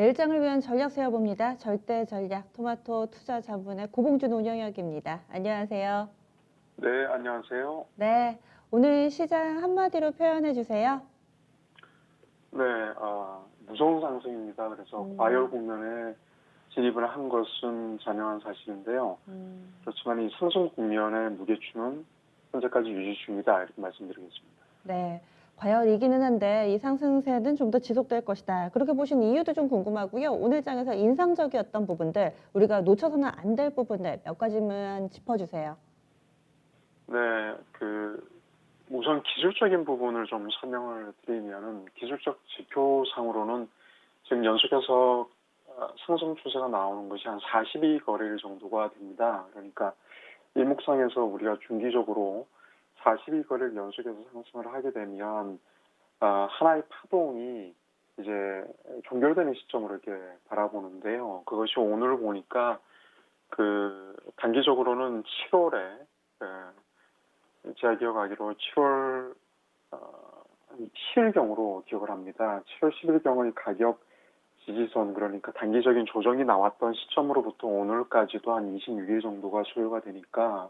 내일장을 위한 전략 세워봅니다. 절대 전략 토마토 투자 자문의 고봉준 운영역입니다. 안녕하세요. 네, 안녕하세요. 네, 오늘 시장 한마디로 표현해 주세요. 네, 무서운 상승입니다. 그래서 과열 음, 국면에 진입을 한 것은 자명한 사실인데요. 음, 그렇지만 이 상승 국면의 무게추는 현재까지 유지 중이다, 이렇게 말씀드리겠습니다. 네, 과연 이기는 한데 이 상승세는 좀 더 지속될 것이다. 그렇게 보신 이유도 좀 궁금하고요. 오늘 장에서 인상적이었던 부분들, 우리가 놓쳐서는 안 될 부분들 몇 가지만 짚어주세요. 네, 우선 기술적인 부분을 좀 설명을 드리면은, 기술적 지표상으로는 지금 연속해서 상승 추세가 나오는 것이 한 42거래일 정도가 됩니다. 그러니까 일목상에서 우리가 중기적으로 42거래를 연속해서 상승을 하게 되면 하나의 파동이 이제 종결되는 시점으로 이렇게 바라보는데요. 그것이 오늘 보니까 단기적으로는 7월에 제가 기억하기로 7월 10일경으로 기억을 합니다. 7월 10일경의 가격 지지선, 그러니까 단기적인 조정이 나왔던 시점으로부터 오늘까지도 한 26일 정도가 소요가 되니까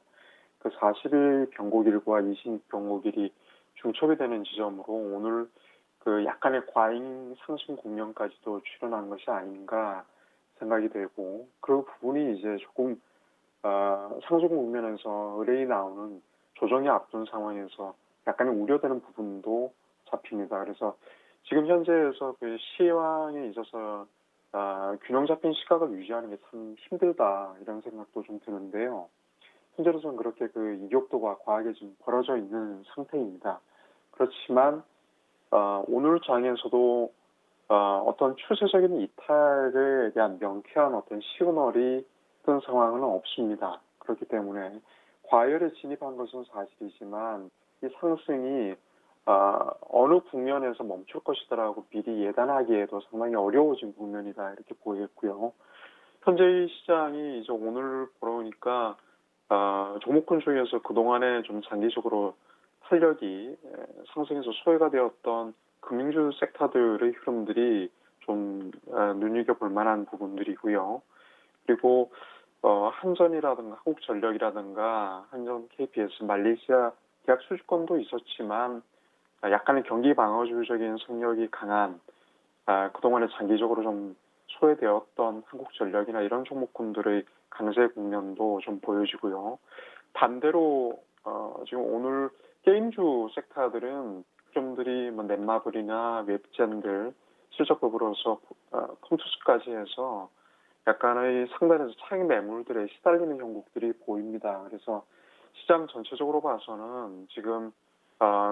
그 40일 변곡일과 20일 변곡일이 중첩이 되는 지점으로 오늘 약간의 과잉 상승 국면까지도 출현한 것이 아닌가 생각이 되고, 그 부분이 이제 조금 상승 국면에서 의뢰이 나오는 조정이 앞둔 상황에서 약간의 우려되는 부분도 잡힙니다. 그래서 지금 현재에서 그 시황에 있어서 균형 잡힌 시각을 유지하는 게 참 힘들다, 이런 생각도 좀 드는데요. 현재로서는 그렇게 이격도가 과하게 좀 벌어져 있는 상태입니다. 그렇지만 오늘 장에서도 어떤 추세적인 이탈에 대한 명쾌한 어떤 시그널이 뜬 상황은 없습니다. 그렇기 때문에 과열에 진입한 것은 사실이지만 이 상승이 어느 국면에서 멈출 것이다라고 미리 예단하기에도 상당히 어려워진 국면이다, 이렇게 보이겠고요. 현재의 시장이 이제 오늘 보니까 종목군 중에서 그동안에 좀 장기적으로 탄력이 상승해서 소외가 되었던 금융주 섹터들의 흐름들이 좀 눈여겨볼 만한 부분들이고요. 그리고 한전이라든가 한국전력이라든가 한전 KPS, 말레이시아 계약 수주권도 있었지만 약간의 경기 방어주의적인 성격이 강한 그동안에 장기적으로 좀 소외되었던 한국전력이나 이런 종목군들의 강세 국면도 좀 보여지고요. 반대로 지금 오늘 게임주 섹터들은 흐름들이 뭐 넷마블이나 웹젠들 실적 버블로서 컴투스까지 해서 약간의 상단에서 차익 매물들에 시달리는 형국들이 보입니다. 그래서 시장 전체적으로 봐서는 지금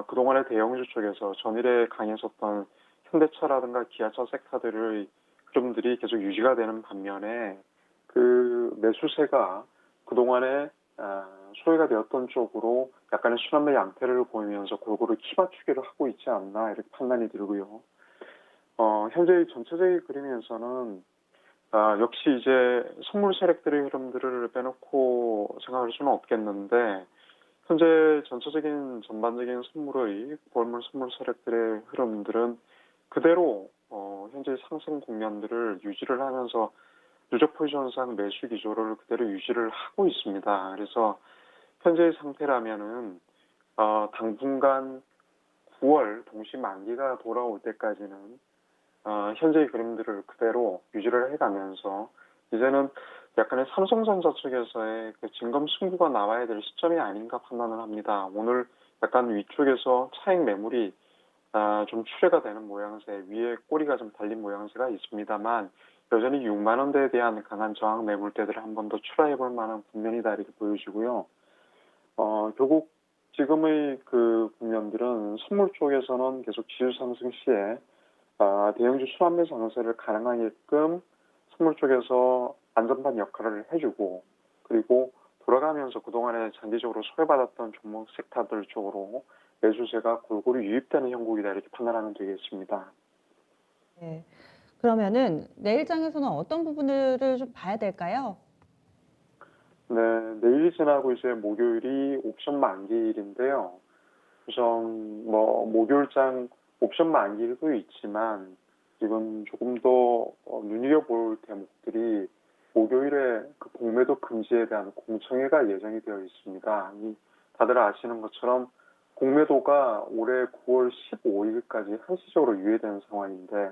그동안의 대형주 쪽에서 전일에 강했었던 현대차라든가 기아차 섹터들의 흐름들이 계속 유지가 되는 반면에 그 매수세가 그동안에 소외가 되었던 쪽으로 약간의 순환매 양태를 보이면서 골고루 키 맞추기를 하고 있지 않나, 이렇게 판단이 들고요. 현재 전체적인 그림에서는 역시 이제 선물 세력들의 흐름들을 빼놓고 생각할 수는 없겠는데, 현재 전체적인 전반적인 선물의 볼물 선물 세력들의 흐름들은 그대로 현재 상승 국면들을 유지를 하면서 누적 포지션상 매수 기조를 그대로 유지를 하고 있습니다. 그래서 현재의 상태라면은 당분간 9월 동시 만기가 돌아올 때까지는 현재의 그림들을 그대로 유지를 해가면서 이제는 약간의 삼성전자 쪽에서의 그 진검 승부가 나와야 될 시점이 아닌가 판단을 합니다. 오늘 약간 위쪽에서 차익 매물이 좀 출회가 되는 모양새, 위에 꼬리가 좀 달린 모양새가 있습니다만 여전히 6만 원대에 대한 강한 저항 매물대들을 한 번 더 출하해 볼 만한 국면이다, 이렇게 보여지고요. 결국 지금의 그 국면들은 선물 쪽에서는 계속 지수 상승 시에 대형주 순환매 장세를 가능하게끔 선물 쪽에서 안전반 역할을 해주고, 그리고 돌아가면서 그동안에 장기적으로 소외받았던 종목 섹터들 쪽으로 매수세가 골고루 유입되는 형국이다, 이렇게 판단하면 되겠습니다. 네, 그러면은 내일장에서는 어떤 부분들을 좀 봐야 될까요? 네, 내일이 지나고 이제 목요일이 옵션 만기일인데요. 우선 뭐 목요일장 옵션 만기일도 있지만 지금 조금 더 눈여겨볼 대목들이 목요일에 그 공매도 금지에 대한 공청회가 예정이 되어 있습니다. 다들 아시는 것처럼 공매도가 올해 9월 15일까지 한시적으로 유예되는 상황인데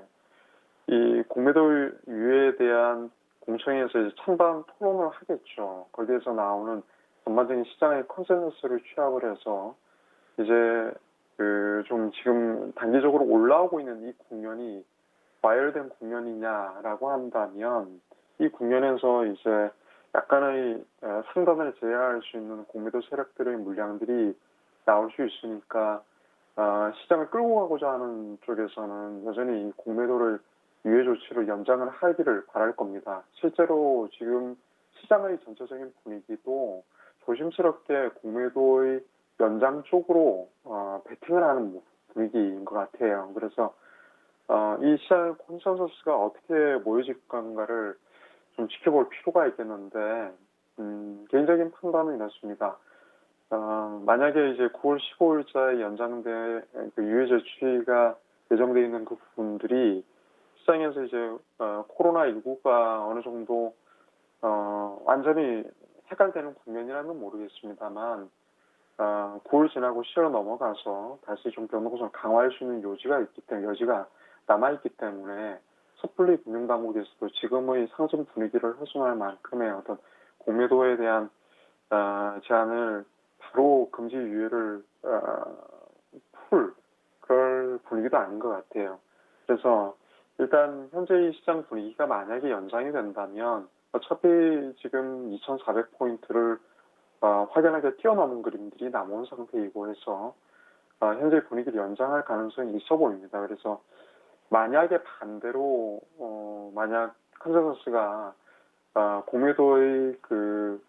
이 공매도 유예에 대한 공청회에서 이제 찬반 토론을 하겠죠. 거기에서 나오는 전반적인 시장의 컨센서스를 취합을 해서 이제 그 좀 지금 단기적으로 올라오고 있는 이 국면이 과열된 국면이냐라고 한다면 이 국면에서 이제 약간의 상단을 제어할 수 있는 공매도 세력들의 물량들이 나올 수 있으니까 시장을 끌고 가고자 하는 쪽에서는 여전히 이 공매도를 유예 조치를 연장을 하기를 바랄 겁니다. 실제로 지금 시장의 전체적인 분위기도 조심스럽게 공매도의 연장 쪽으로 베팅을 하는 분위기인 것 같아요. 그래서 이 시장 컨센서스가 어떻게 모여질 건가를 좀 지켜볼 필요가 있겠는데 개인적인 판단은 이렇습니다. 만약에 이제 9월 15일자에 연장된 그 유예 조치가 예정되어 있는 그 부분들이 시장에서 이제 코로나19가 어느 정도 완전히 해결되는 국면이라면 모르겠습니다만 9월 지나고 10월 넘어가서 다시 좀 변동성을 강화할 수 있는 여지가 남아있기 때문에 섣불리 금융당국에서도 지금의 상승 분위기를 훼손할 만큼의 어떤 공매도에 대한 제한을 바로 금지 유예를 그럴 분위기도 아닌 것 같아요. 그래서 일단 현재 이 시장 분위기가 만약에 연장이 된다면 어차피 지금 2,400포인트를 확연하게 뛰어넘은 그림들이 남은 상태이고 해서 현재 분위기를 연장할 가능성이 있어 보입니다. 그래서 만약에 반대로 만약 컨센서스가 공매도의 그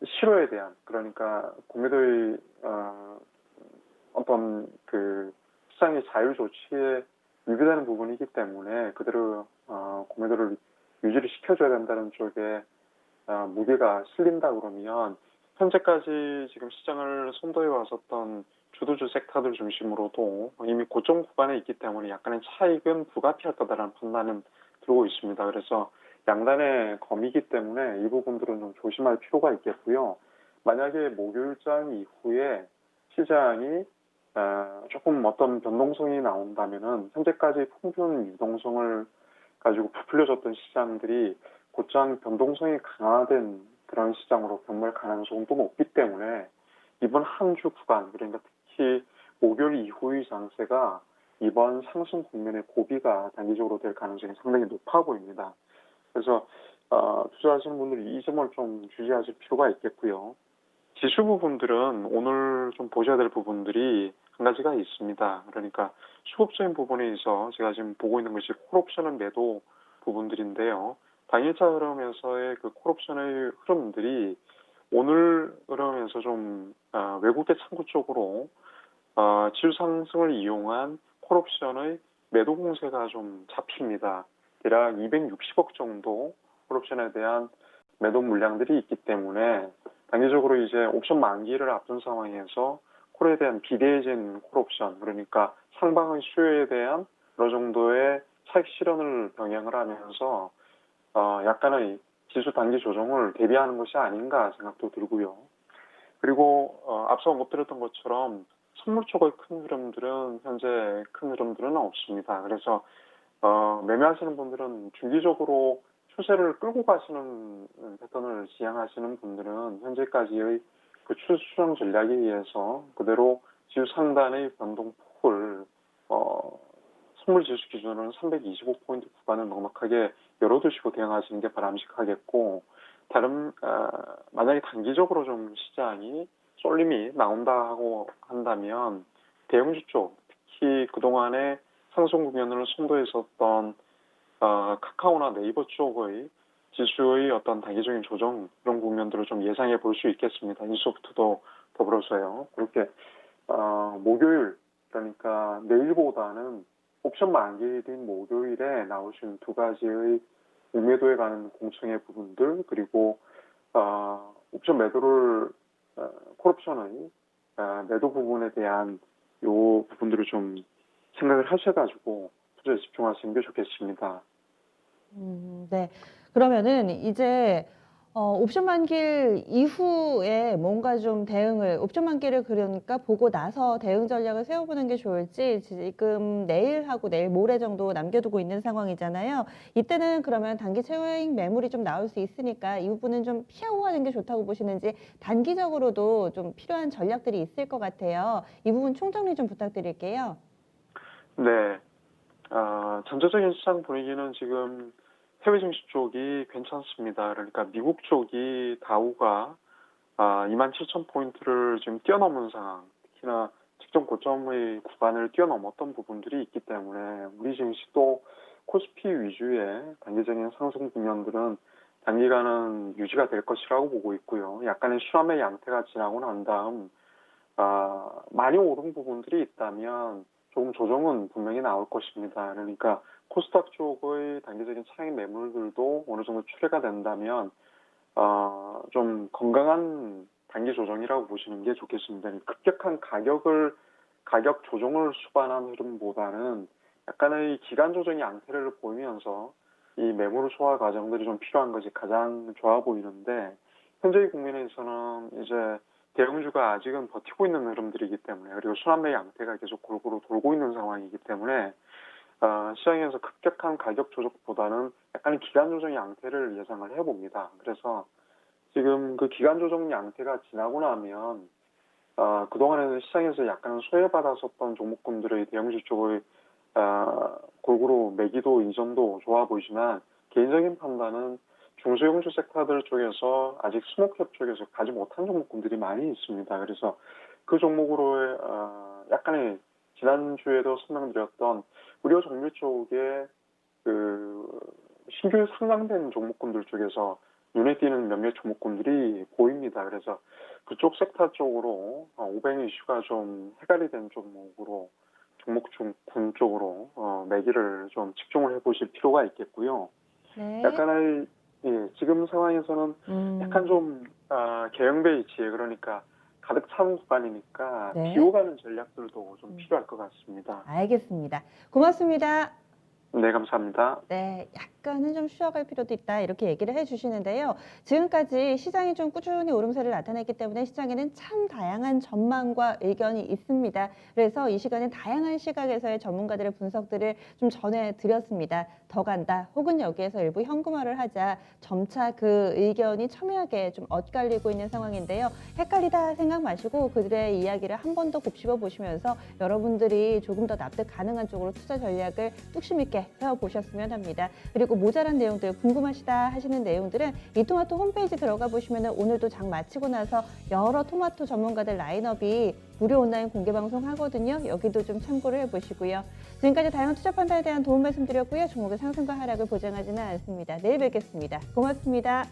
실효에 대한 그러니까 공매도의 어떤 그 시장의 자율 조치에 위배되는 부분이기 때문에 그대로 공매도를 유지를 시켜줘야 된다는 쪽에 무게가 실린다 그러면 현재까지 지금 시장을 선도해 왔었던 주도주 섹터들 중심으로도 이미 고점 구간에 있기 때문에 약간의 차익은 불가피할 거다라는 판단은 들고 있습니다. 그래서 양단의 검이기 때문에 이 부분들은 좀 조심할 필요가 있겠고요. 만약에 목요일장 이후에 시장이 조금 어떤 변동성이 나온다면은 현재까지 풍부한 유동성을 가지고 부풀려졌던 시장들이 곧장 변동성이 강화된 그런 시장으로 변모할 가능성도 높기 때문에 이번 한 주 구간 그러니까 특히 목요일 이후의 장세가 이번 상승 국면의 고비가 단기적으로 될 가능성이 상당히 높아 보입니다. 그래서 투자하시는 분들이 이 점을 좀 주시하실 필요가 있겠고요. 지수 부분들은 오늘 좀 보셔야 될 부분들이 한 가지가 있습니다. 그러니까 수급적인 부분에 있어 제가 지금 보고 있는 것이 콜옵션은 매도 부분들인데요. 당일차 흐름에서의 그 콜옵션의 흐름들이 오늘 흐름에서 좀 외국계 창구 쪽으로 지수 상승을 이용한 콜옵션의 매도 공세가 좀 잡힙니다. 대략 260억 정도 콜옵션에 대한 매도 물량들이 있기 때문에 단기적으로 이제 옵션 만기를 앞둔 상황에서 콜에 대한 비대해진 콜옵션 그러니까 상방의 수요에 대한 어느 정도의 차익 실현을 병행을 하면서 약간의 지수 단기 조정을 대비하는 것이 아닌가 생각도 들고요. 그리고 앞서 언급드렸던 것처럼 선물 쪽의 큰 흐름들은 현재 큰 흐름들은 없습니다. 그래서 매매하시는 분들은 중기적으로 추세를 끌고 가시는 패턴을 지향하시는 분들은 현재까지의 그 추정 전략에 의해서 그대로 지수 상단의 변동폭을 선물 지수 기준으로는 325포인트 구간을 넉넉하게 열어두시고 대응하시는 게 바람직하겠고 만약에 단기적으로 좀 시장이 쏠림이 나온다고 한다면 대형주 쪽 특히 그동안에 상승 국면을 선도했었던 카카오나 네이버 쪽의 지수의 어떤 단기적인 조정 그런 국면들을 좀 예상해 볼 수 있겠습니다. 인소프트도 더불어서요. 그렇게 목요일 그러니까 내일보다는 옵션 만기일인 목요일에 나오신 두 가지의 공매도에 관한 공청회 부분들 그리고 옵션 매도를 콜옵션의 매도 부분에 대한 요 부분들을 좀 생각을 하셔가지고 투자에 집중하시는 게 좋겠습니다. 네. 그러면은 이제 옵션 만기일 이후에 뭔가 좀 대응을 옵션 만기를 그러니까 보고 나서 대응 전략을 세워보는 게 좋을지 지금 내일하고 내일 모레 정도 남겨두고 있는 상황이잖아요. 이때는 그러면 단기 채용 매물이 좀 나올 수 있으니까 이 부분은 좀 피하고 가는 게 좋다고 보시는지 단기적으로도 좀 필요한 전략들이 있을 것 같아요. 이 부분 총정리 좀 부탁드릴게요. 네. 전체적인 시장 분위기는 지금 해외 증시 쪽이 괜찮습니다. 그러니까 미국 쪽이 다우가 27,000포인트를 지금 뛰어넘은 상황, 특히나 직전 고점의 구간을 뛰어넘었던 부분들이 있기 때문에 우리 증시도 코스피 위주의 단기적인 상승 국면들은 단기간은 유지가 될 것이라고 보고 있고요. 약간의 실험의 양태가 지나고 난 다음 많이 오른 부분들이 있다면 조금 조정은 분명히 나올 것입니다. 그러니까 코스닥 쪽의 단기적인 차익 매물들도 어느 정도 출회가 된다면 좀 건강한 단기 조정이라고 보시는 게 좋겠습니다. 급격한 가격 조정을 수반한 흐름보다는 약간의 기간 조정 양태를 보이면서 이 매물 소화 과정들이 좀 필요한 것이 가장 좋아 보이는데 현재의 국면에서는 이제 대형주가 아직은 버티고 있는 흐름들이기 때문에 그리고 순환매 양태가 계속 골고루 돌고 있는 상황이기 때문에 시장에서 급격한 가격 조정보다는 약간의 기간 조정 양태를 예상을 해봅니다. 그래서 지금 그 기간 조정 양태가 지나고 나면 그동안에는 시장에서 약간 소외받았었던 종목군들의 대형주 쪽의 골고루 매기도 이전도 좋아 보이지만 개인적인 판단은 중소형주 섹터들 쪽에서 아직 스모크업 쪽에서 가지 못한 종목군들이 많이 있습니다. 그래서 그 종목으로의 약간의 지난주에도 설명드렸던 의료 종류 쪽에 그 신규 상장된 종목군들 쪽에서 눈에 띄는 몇몇 종목군들이 보입니다. 그래서 그쪽 섹터 쪽으로 500 이슈가 좀 해갈이 된 종목으로 종목군 쪽으로 매기를 좀 집중을 해보실 필요가 있겠고요. 네. 약간의 지금 상황에서는 약간 좀 개영배 이치에 그러니까 가득 찬 구간이니까 네. 비호가는 전략들도 좀 필요할 것 같습니다. 알겠습니다. 고맙습니다. 네, 감사합니다. 네, 약간은 좀 쉬어갈 필요도 있다 이렇게 얘기를 해주시는데요. 지금까지 시장이 좀 꾸준히 오름세를 나타냈기 때문에 시장에는 참 다양한 전망과 의견이 있습니다. 그래서 이 시간엔 다양한 시각에서의 전문가들의 분석들을 좀 전해드렸습니다. 더 간다 혹은 여기에서 일부 현금화를 하자 점차 그 의견이 첨예하게 좀 엇갈리고 있는 상황인데요. 헷갈리다 생각 마시고 그들의 이야기를 한 번 더 곱씹어 보시면서 여러분들이 조금 더 납득 가능한 쪽으로 투자 전략을 뚝심 있게 세워보셨으면 합니다. 그리고 모자란 내용들 궁금하시다 하시는 내용들은 이토마토 홈페이지 들어가 보시면 오늘도 장 마치고 나서 여러 토마토 전문가들 라인업이 무료 온라인 공개 방송 하거든요. 여기도 좀 참고를 해보시고요. 지금까지 다양한 투자 판단에 대한 도움 말씀드렸고요. 종목의 상승과 하락을 보장하지는 않습니다. 내일 뵙겠습니다. 고맙습니다.